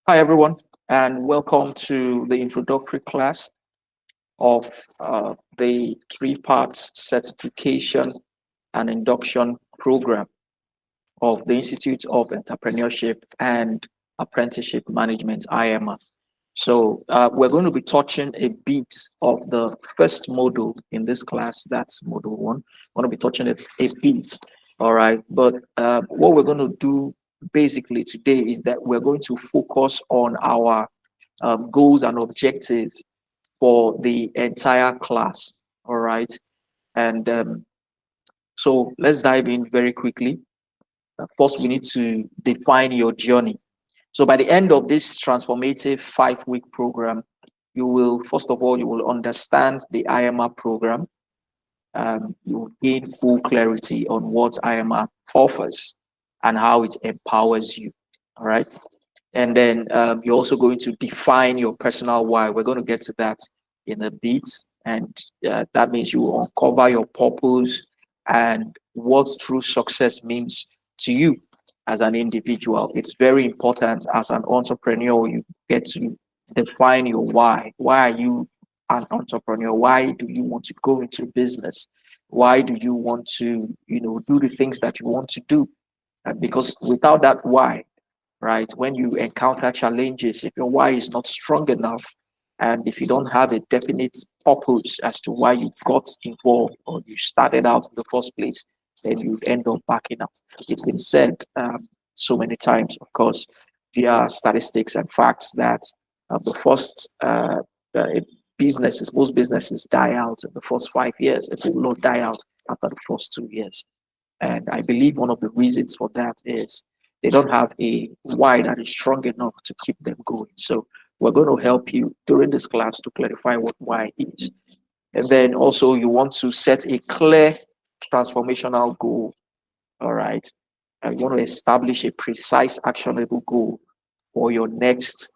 Hi, everyone, and welcome to the introductory class of the three parts certification and induction program of the Institute of Entrepreneurship and Apprenticeship Management, IMA. So, we're going to be touching a bit of the first module in this class. That's module one. We're going to be touching it a bit. All right. But what we're going to do basically today is that we're going to focus on our goals and objectives for the entire class. All right. And so let's dive in very quickly. First, we need to define your journey. So by the end of this transformative 5-week program, you will, first of all, you will understand the IMR program. You will gain full clarity on what IMR offers and how it empowers you. All right. And then you're also going to define your personal why. We're going to get to that in a bit. And that means you will uncover your purpose and what true success means to you as an individual. It's very important as an entrepreneur, you get to define your why. Why are you an entrepreneur? Why do you want to go into business? Why do you want to, do the things that you want to do? Because without that why, right? When you encounter challenges, if your why is not strong enough, and if you don't have a definite purpose as to why you got involved or you started out in the first place, then you end up backing out. It's been said so many times, of course, via statistics and facts that the first businesses, most businesses die out in the first 5 years. It will not die out after the first 2 years. And I believe one of the reasons for that is they don't have a why that is strong enough to keep them going. So we're going to help you during this class to clarify what why is. And then also you want to set a clear transformational goal. All right. And you want to establish a precise actionable goal for your next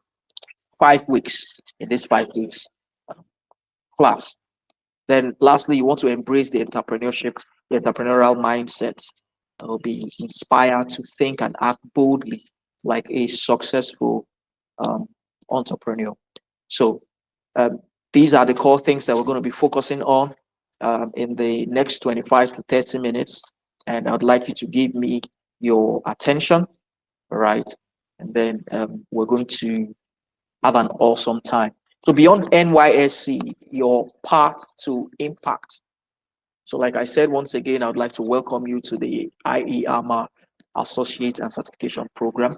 5 weeks in this 5 weeks class. Then lastly, you want to embrace the entrepreneurial mindset. Will be inspired to think and act boldly like a successful um, entrepreneur. So um, these are the core things that we're going to be focusing on in the next 25 to 30 minutes. And I'd like you to give me your attention, right? And then we're going to have an awesome time. So beyond NYSC, your path to impact. So like I said, once again, I would like to welcome you to the IEAMA Associate and Certification Program.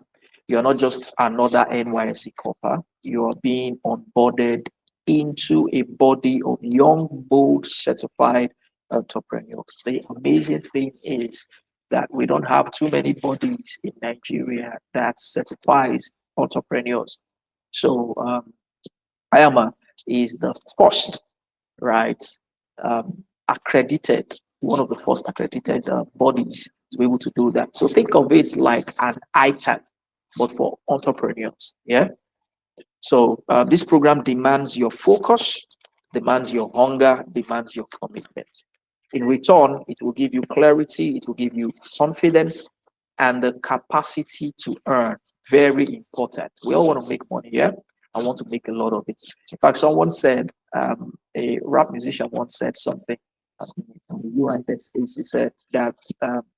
You're not just another NYSC corper. You are being onboarded into a body of young, bold, certified entrepreneurs. The amazing thing is that we don't have too many bodies in Nigeria that certifies entrepreneurs. So IAMA is the first, right, accredited, one of the first accredited bodies to be able to do that. So think of it like an ICANN, but for entrepreneurs. Yeah. So this program demands your focus, demands your hunger, demands your commitment. In return, it will give you clarity, it will give you confidence, and the capacity to earn. Very important. We all want to make money, yeah? I want to make a lot of it. In fact, someone said, a rap musician once said something on the United States. He said that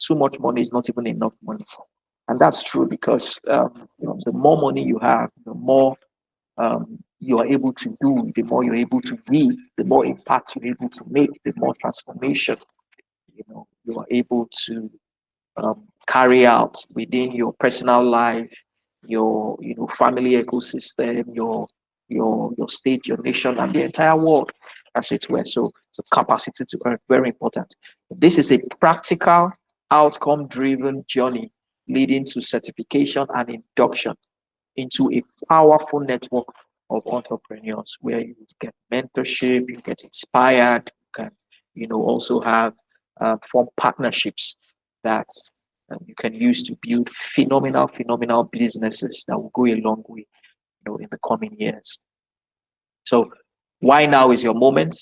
too much money is not even enough money. And that's true because the more money you have, the more you are able to do, the more you're able to be, the more impact you're able to make, the more transformation you are able to carry out within your personal life, your family ecosystem, your state, your nation, and the entire world, as it were. So capacity to earn, very important. This is a practical, outcome-driven journey leading to certification and induction into a powerful network of entrepreneurs where you get mentorship, you get inspired, you can, also have form partnerships that you can use to build phenomenal businesses that will go a long way, in the coming years. So, why now is your moment?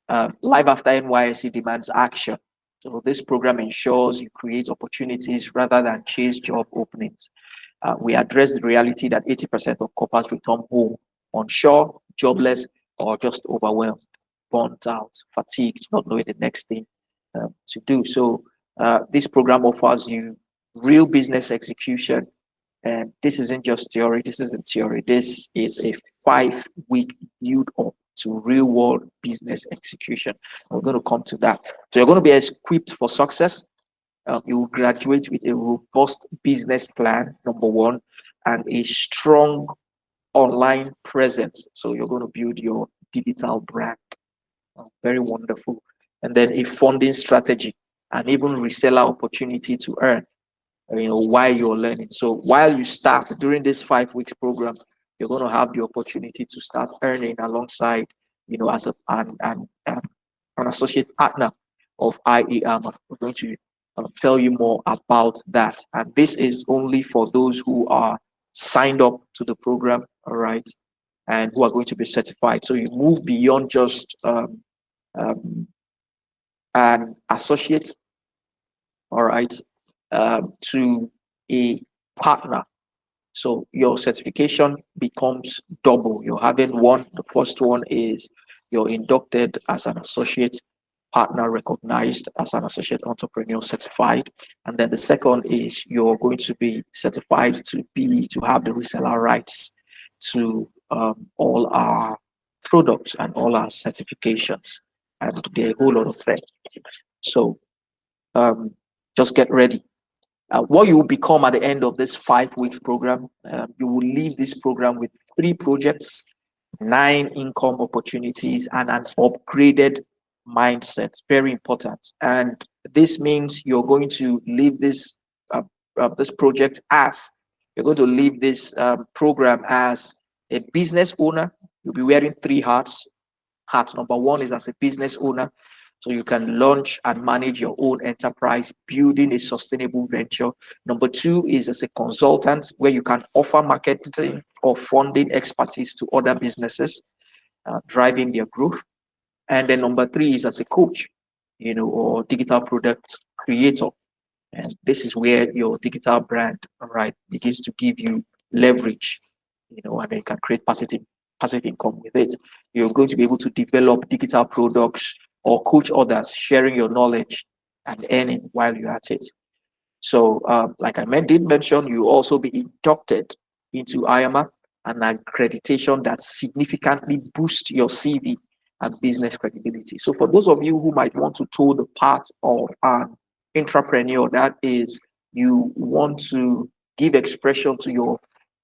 Life after NYSC demands action. So, this program ensures you create opportunities rather than chase job openings. We address the reality that 80% of coppers return home unsure, jobless, or just overwhelmed, burnt out, fatigued, not knowing the next thing to do. So this program offers you real business execution. And this isn't just theory. This isn't theory. This is a 5-week build up to real world business execution. We're going to come to that. So you're going to be equipped for success. You will graduate with a robust business plan, number one, and a strong online presence. So you're going to build your digital brand. Very wonderful. And then a funding strategy and even reseller opportunity to earn, while you're learning. So while you start during this 5 weeks program, you're going to have the opportunity to start earning alongside, as an associate partner of IAM. We're going to tell you more about that. And this is only for those who are signed up to the program, all right, and who are going to be certified. So you move beyond just an associate, all right, to a partner. So your certification becomes double. You're having one. The first one is you're inducted as an associate partner, recognized as an associate entrepreneur certified. And then the second is you're going to be certified to have the reseller rights to all our products and all our certifications. And there are a whole lot of things. So just get ready. What you will become at the end of this 5 week program, you will leave this program with 3 projects, 9 income opportunities, and an upgraded mindset. Very important. And this means you're going to leave this this project as you're going to leave this program as a business owner. You'll be wearing 3 hats. Hat number 1 is as a business owner. So you can launch and manage your own enterprise, building a sustainable venture. Number 2 is as a consultant, where you can offer marketing or funding expertise to other businesses, driving their growth. And then number 3 is as a coach, or digital product creator. And this is where your digital brand, right, begins to give you leverage, and then you can create passive income with it. You're going to be able to develop digital products or coach others, sharing your knowledge and earning while you're at it. So, like I did mention, you also be inducted into IAMA, an accreditation that significantly boosts your CV and business credibility. So, for those of you who might want to toe the path of an entrepreneur, that is, you want to give expression to your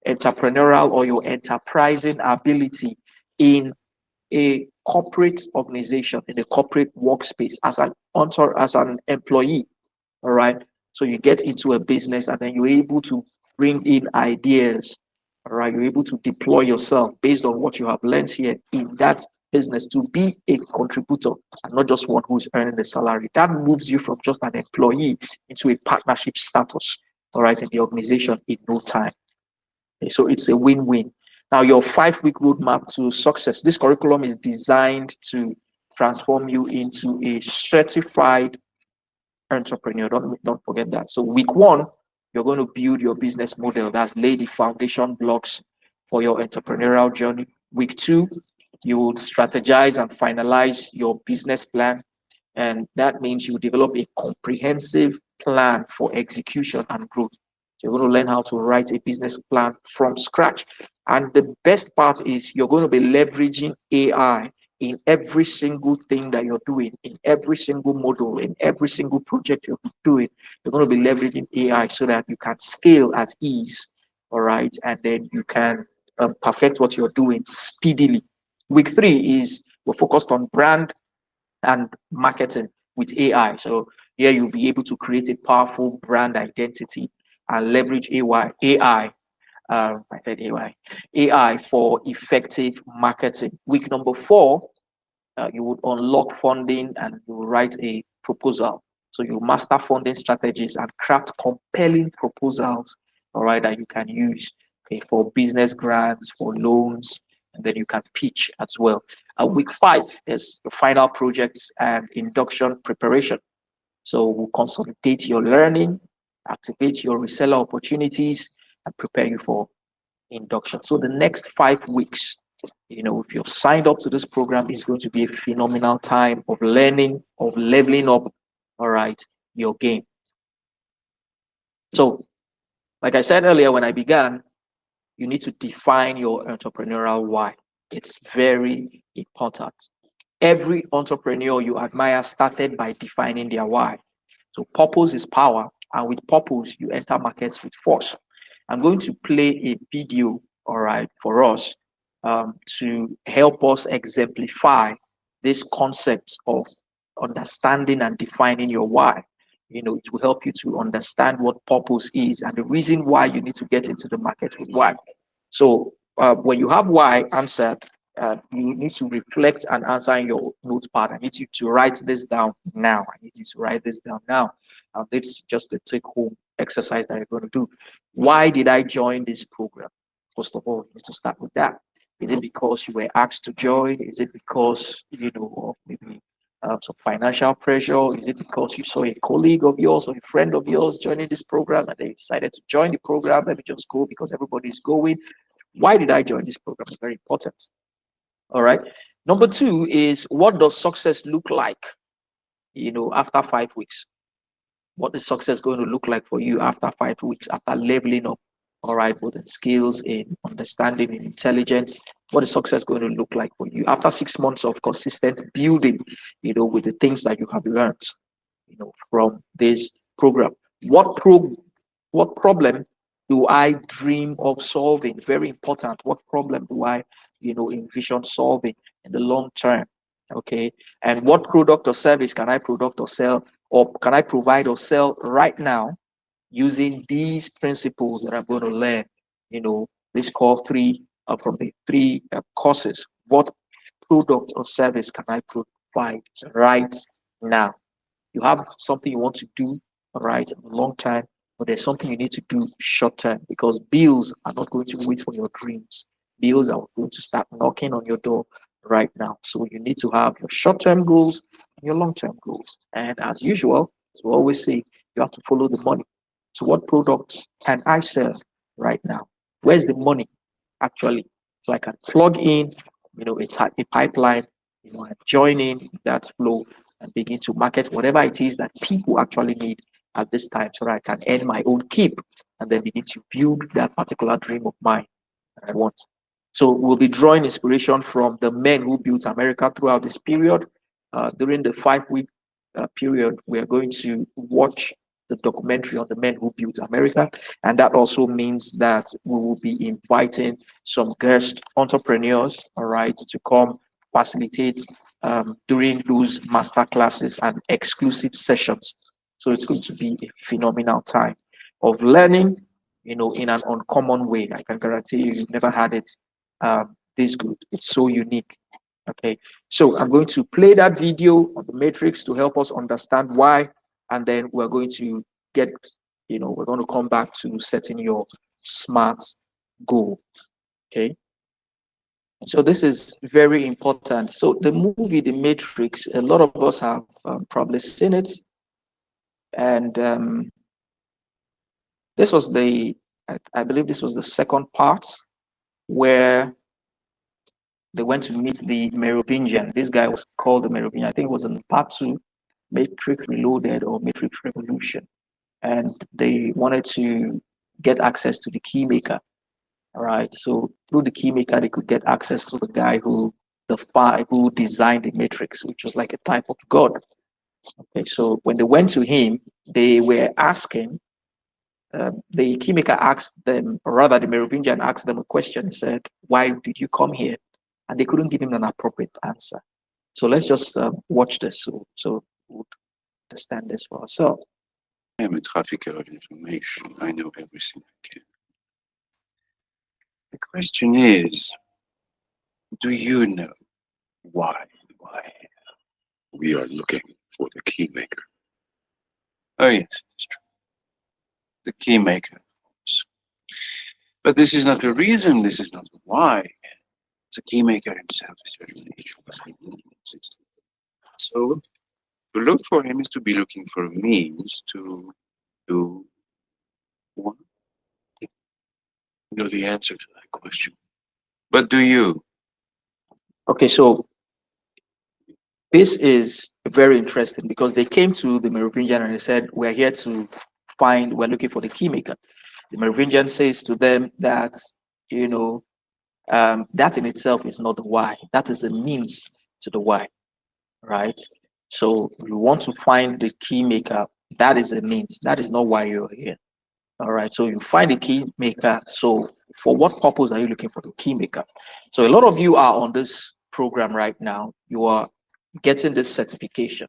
entrepreneurial or your enterprising ability in a corporate organization, in a corporate workspace, as an employee. All right. So you get into a business and then you're able to bring in ideas. All right. You're able to deploy yourself based on what you have learned here in that business to be a contributor and not just one who's earning the salary. That moves you from just an employee into a partnership status, all right, in the organization in no time. Okay, so it's a win-win. Now, your 5 week roadmap to success. This curriculum is designed to transform you into a certified entrepreneur. Don't forget that. So week 1, you're going to build your business model. That's lay the foundation blocks for your entrepreneurial journey. Week 2, you will strategize and finalize your business plan. And that means you develop a comprehensive plan for execution and growth. So you're going to learn how to write a business plan from scratch. And the best part is you're going to be leveraging AI in every single thing that you're doing, in every single model, in every single project you're doing. You're going to be leveraging AI so that you can scale at ease, all right? And then you can perfect what you're doing speedily. Week 3 is we're focused on brand and marketing with AI. So here you'll be able to create a powerful brand identity and leverage AI. I said AI for effective marketing. Week number 4, you would unlock funding and you will write a proposal. So you master funding strategies and craft compelling proposals, all right, that you can use, okay, for business grants, for loans, and then you can pitch as well. Week 5 is the final projects and induction preparation. So we'll consolidate your learning, activate your reseller opportunities, and prepare you for induction. So the next 5 weeks, if you've signed up to this program, is going to be a phenomenal time of learning, of leveling up, all right, your game. So, like I said earlier when I began, you need to define your entrepreneurial why. It's very important. Every entrepreneur you admire started by defining their why. So purpose is power, and with purpose, you enter markets with force. I'm going to play a video, all right, for us to help us exemplify this concept of understanding and defining your why. It will help you to understand what purpose is and the reason why you need to get into the market with why. So when you have why answered, you need to reflect and answer in your notepad. I need you to write this down now. I need you to write this down now. This is just a take-home exercise that you're going to do. Why did I join this program? First of all, you need to start with that. Is it because you were asked to join? Is it because, of maybe some financial pressure? Is it because you saw a colleague of yours or a friend of yours joining this program and they decided to join the program? Let me just go because everybody's going. Why did I join this program? It's very important. All right. Number two is, what does success look like, after 5 weeks? What is success going to look like for you after 5 weeks, after leveling up, all right, both in skills, in understanding, in intelligence? What is success going to look like for you after 6 months of consistent building, with the things that you have learned, from this program? What problem do I dream of solving? Very important. What problem do I, envision solving in the long term? Okay. And what product or service can I product or sell, or can I provide or sell right now using these principles that I'm going to learn? This core three from the three courses. What product or service can I provide right now? You have something you want to do, all right, in a long time, but there's something you need to do short term, because bills are not going to wait for your dreams. Bills are going to start knocking on your door right now. So you need to have your short term goals and your long term goals. And as usual, as we always say, you have to follow the money. So, what products can I sell right now? Where's the money actually? So I can plug in, a pipeline, and join in that flow and begin to market whatever it is that people actually need at this time, so that I can earn my own keep and then begin to build that particular dream of mine that I want. So we'll be drawing inspiration from the men who built America throughout this period. During the 5 week period, we are going to watch the documentary on the men who built America. And that also means that we will be inviting some guest entrepreneurs, all right, to come facilitate during those master classes and exclusive sessions. So it's going to be a phenomenal time of learning, in an uncommon way. I can guarantee you've never had it this good. It's so unique. Okay, so I'm going to play that video on the matrix to help us understand why, and then we're going to get, we're going to come back to setting your SMART goal. Okay. So this is very important. So the movie, The Matrix, a lot of us have probably seen it, and this was I believe this was the second part where they went to meet the Merovingian. This guy was called the Merovingian. I think it was in part two, Matrix Reloaded or Matrix Revolution, and they wanted to get access to the key maker. All right. So through the key maker, they could get access to the guy who designed the matrix, which was like a type of God. Okay. So when they went to him, they were asking, the key maker asked them, or rather the Merovingian asked them a question. He said, "Why did you come here?" And they couldn't give him an appropriate answer. So let's just watch this so we'll understand this for ourselves. I am a trafficker of information. I know everything I can. The question is, do you know why we are looking for the key maker? Oh yes, it's true. The key maker, of course. But this is not the reason, this is not the why. The key maker himself is very natural. So to look for him is to be looking for a means to do one. know the answer to that question. But do you? Okay, so this is very interesting because they came to the Merovingian and they said, we're here to we're looking for the keymaker. The Merovingian says to them that, you know, that in itself is not the why. That is a means to the why, right? So you want to find the key maker. That is a means. That is not why you're here. All right. So you find the key maker. So for what purpose are you looking for the key maker? So a lot of you are on this program right now. You are getting this certification.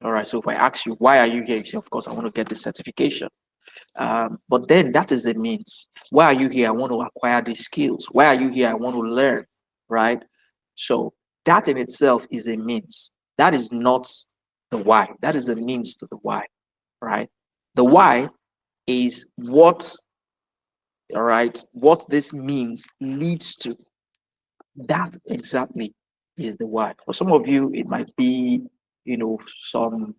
All right. So if I ask you, why are you here? You say, of course, I want to get this certification. But then that is a means. Why are you here? I want to acquire these skills. Why are you here? I want to learn, right? So that in itself is a means. That is not the why. That is a means to the why, right? The why is what, all right, what this means leads to. That exactly is the why. For some of you, it might be, some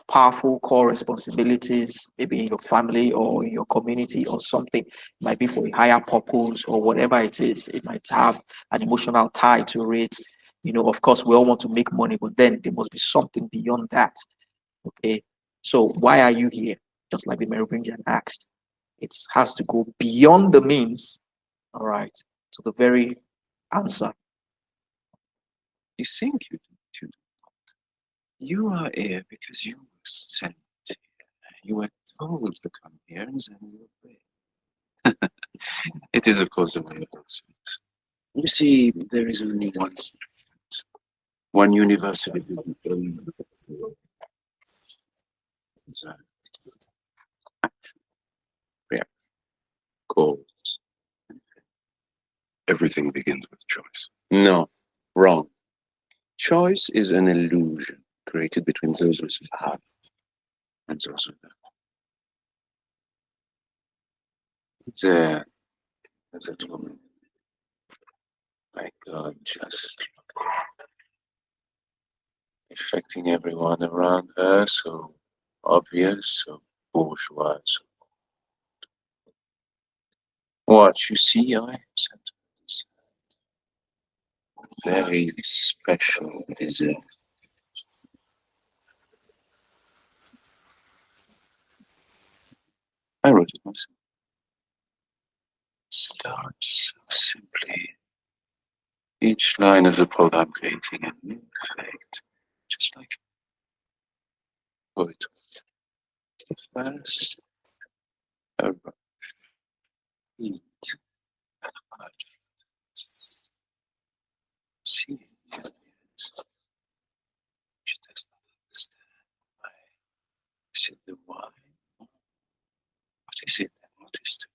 powerful core responsibilities, maybe in your family or in your community or something. It might be for a higher purpose or whatever it is. It might have an emotional tie to it. Of course, we all want to make money, but then there must be something beyond that. Okay. So why are you here? Just like the Merovingian asked. It has to go beyond the means, all right, to the very answer. You think you do. You are here because you were sent here. You were told to come here and then you obey. It is, of course, a way of all things. You see, there is only one university cause. Everything begins with choice. No, wrong. Choice is an illusion created between those who have and those who don't. There's a woman. My God, just affecting everyone around her, so obvious, so bourgeois. So what you see, I sent this very special visit. I wrote it myself. Starts so simply. Each line of the program creating a new effect, just like poetry. First, a rush, heat, heart. See, yes. She does not understand why. Is it the why? What is it and what is the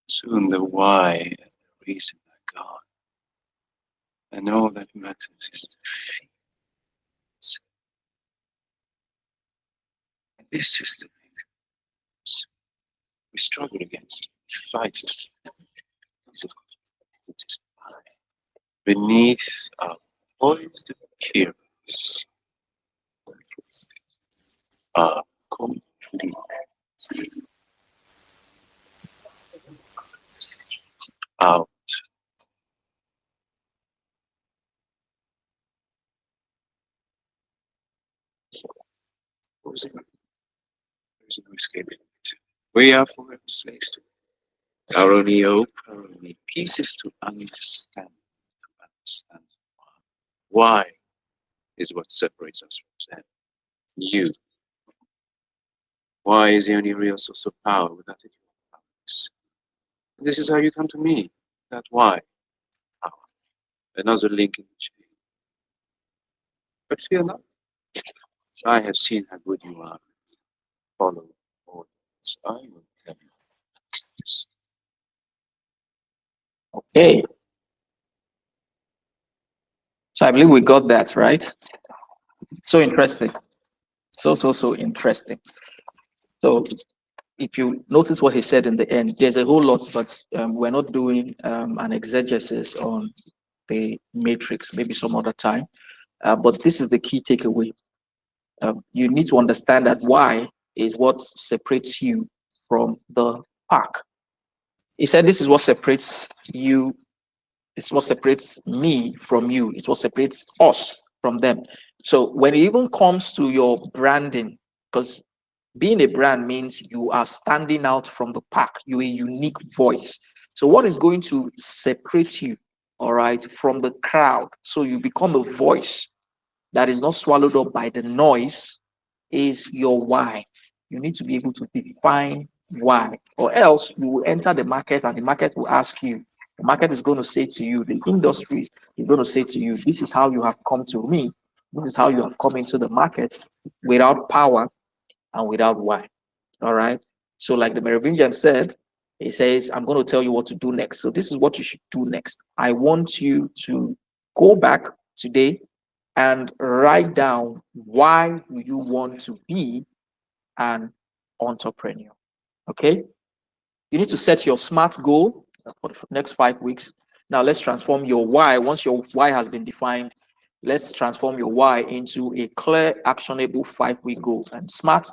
soon the why and the reason are gone. And all that matters is the feeling. And this is the thing. We struggle against, we fight it. It is mine. Beneath our poised appearance are complete. Out. There is no escaping it. We are forever slaves to it. Our only hope, our only peace is to understand. Why is what separates us from them. You. Why is the only real source of power without it? This is how you come to me. That why. Power. Another link in the chain. But fear not. I have seen how good you are. Follow orders. I will tell you. Okay. So I believe we got that, right? So interesting. So interesting. So if you notice what he said in the end, there's a whole lot, but we're not doing an exegesis on the matrix, maybe some other time. But this is the key takeaway. You need to understand that why is what separates you from the pack. He said, this is what separates you. It's what separates me from you. It's what separates us from them. So when it even comes to your branding, because being a brand means you are standing out from the pack, you're a unique voice. So what is going to separate you, all right, from the crowd, so you become a voice that is not swallowed up by the noise, is your why. You need to be able to define why, or else you will enter the market and the market will ask you. The market is going to say to you, the industry is going to say to you, this is how you have come to me. This is how you have come into the market without power and without why. All right. So, like the Merovingian said, he says, I'm going to tell you what to do next. So, this is what you should do next. I want you to go back today and write down why do you want to be an entrepreneur. Okay. You need to set your SMART goal for the next 5 weeks. Now, let's transform your why. Once your why has been defined, let's transform your why into a clear, actionable 5-week goal. And SMART,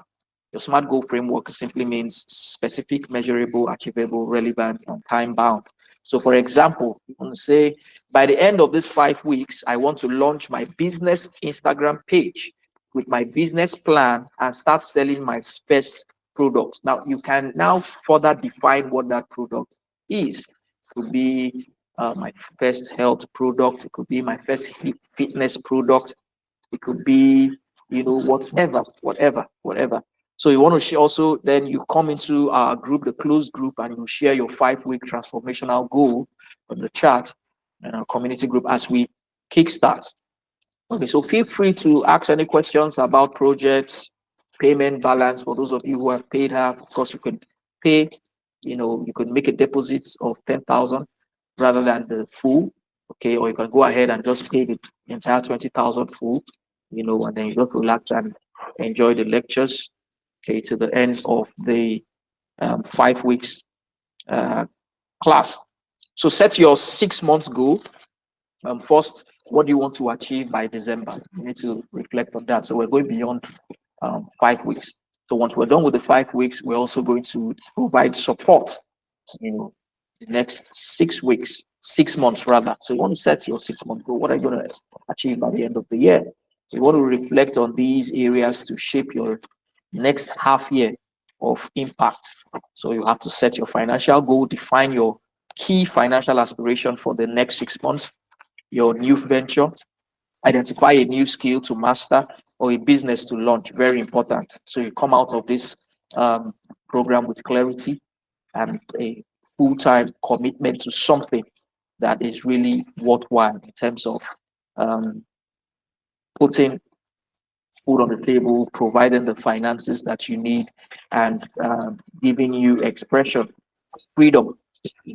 your SMART goal framework simply means specific, measurable, achievable, relevant, and time bound. So, for example, you want to say, by the end of these 5 weeks, I want to launch my business Instagram page with my business plan and start selling my first product. Now, you can now further define what that product is. It could be my first health product. It could be my first fitness product. It could be, whatever. So you want to share also, then you come into our group, the closed group, and you share your 5-week transformational goal on the chat and our community group as we kickstart. Okay, so feel free to ask any questions about projects, payment balance. For those of you who have paid half, of course, you can pay, you could make a deposit of 10,000 rather than the full. Okay, or you can go ahead and just pay the entire 20,000 full, and then you just relax and enjoy the lectures, okay, to the end of the 5 weeks class. So set your 6 months goal. First, what do you want to achieve by December? You need to reflect on that. So we're going beyond 5 weeks. So once we're done with the 5 weeks, we're also going to provide support, the next 6 weeks, 6 months rather. So you want to set your 6 month goal. What are you going to achieve by the end of the year? So you want to reflect on these areas to shape your next half year of impact. So you have to set your financial goal, define your key financial aspiration for the next 6 months, your new venture, identify a new skill to master or a business to launch. Very important. So you come out of this program with clarity and a full-time commitment to something that is really worthwhile in terms of putting food on the table, providing the finances that you need, and giving you expression, freedom,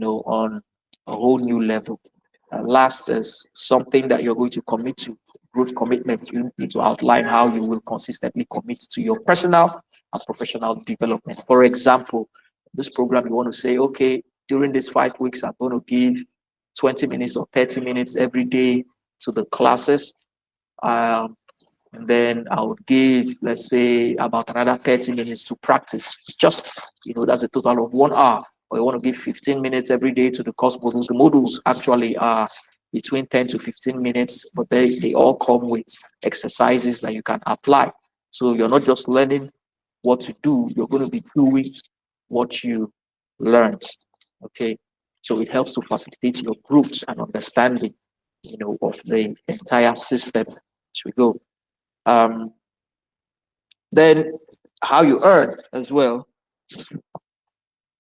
on a whole new level. Last is something that you're going to commit to, growth commitment. You need to outline how you will consistently commit to your personal and professional development. For example, this program, you want to say, okay, during these 5 weeks, I'm going to give 20 minutes or 30 minutes every day to the classes. And then I would give, let's say, about another 30 minutes to practice. Just, that's a total of 1 hour. Or you want to give 15 minutes every day to the course modules. The modules actually are between 10 to 15 minutes, but they all come with exercises that you can apply. So you're not just learning what to do, you're going to be doing what you learned. Okay. So it helps to facilitate your groups and understanding, of the entire system as we go. Then how you earn as well.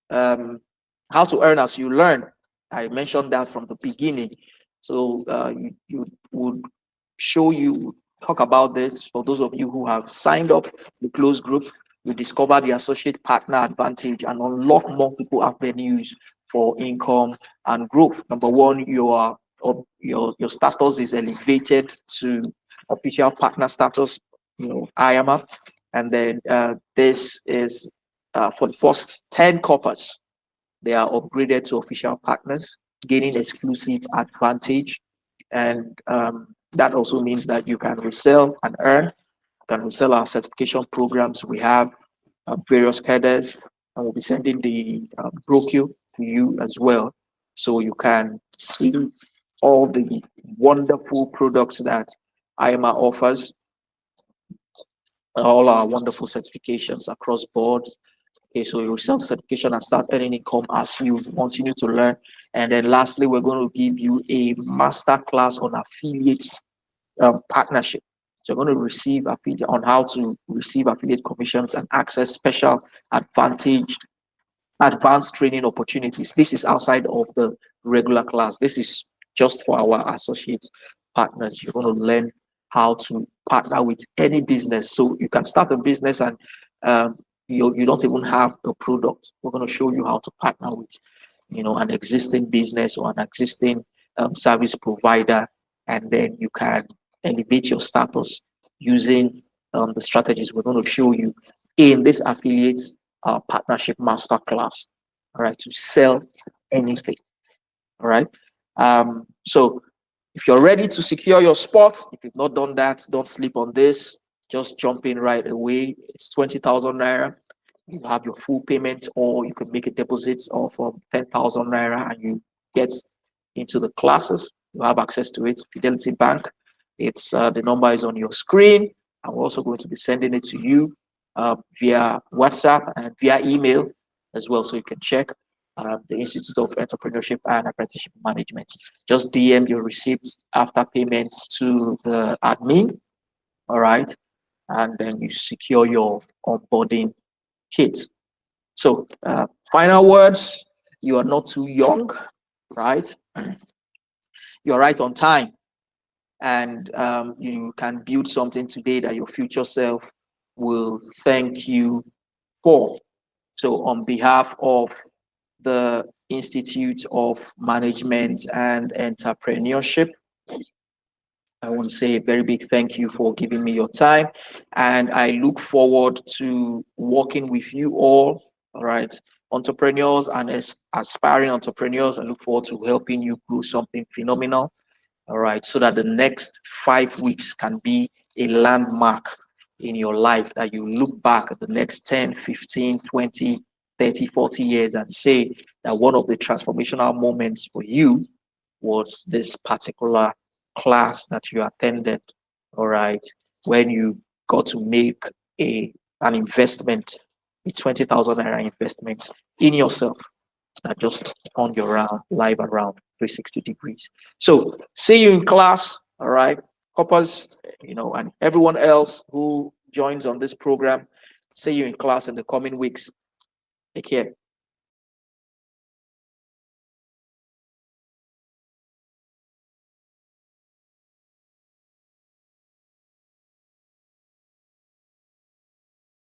How to earn as you learn. I mentioned that from the beginning. So you would talk about this for those of you who have signed up the closed group. You discover the associate partner advantage and unlock multiple avenues for income and growth. Number one, your status is elevated to official partner status, IAMA. And then this is for the first 10 corpus, they are upgraded to official partners, gaining exclusive advantage. And that also means that you can resell and earn. You can resell our certification programs we have. various headers, and we'll be sending the brochure to you as well, so you can see all the wonderful products that IMA offers, all our wonderful certifications across boards. Okay, so you receive certification and start earning income as you continue to learn. And then lastly, we're going to give you a master class on affiliate partnership. So you're going to receive affiliate on how to receive affiliate commissions and access special advanced training opportunities. This is outside of the regular class. This is just for our associate partners. You're going to learn how to partner with any business. So you can start a business and you don't even have a product. We're going to show you how to partner with, an existing business or an existing service provider, and then you can elevate your status using the strategies we're going to show you in this affiliate partnership masterclass. All right, to sell anything. All right. So if you're ready to secure your spot, if you've not done that, don't sleep on this. Just jump in right away. It's 20,000 naira. You have your full payment, or you can make a deposit of 10,000 naira and you get into the classes. You have access to it. Fidelity Bank. It's the number is on your screen. I'm also going to be sending it to you via WhatsApp and via email as well, so you can check the Institute of Entrepreneurship and Apprenticeship Management. Just DM your receipts after payment to the admin, all right, and then you secure your onboarding kit. So, final words: you are not too young, right? You're right on time, and you can build something today that your future self will thank you for. So, on behalf of the Institute of Management and Entrepreneurship, I want to say a very big thank you for giving me your time. And I look forward to working with you all right, entrepreneurs and aspiring entrepreneurs. I look forward to helping you grow something phenomenal, all right, so that the next 5 weeks can be a landmark in your life, that you look back at the next 10, 15, 20, 30, 40 years and say that one of the transformational moments for you was this particular class that you attended, all right, when you got to make an investment, a 20,000 naira investment in yourself that just turned your life around 360 degrees. So see you in class, all right, coppers, and everyone else who joins on this program. See you in class in the coming weeks. Take care.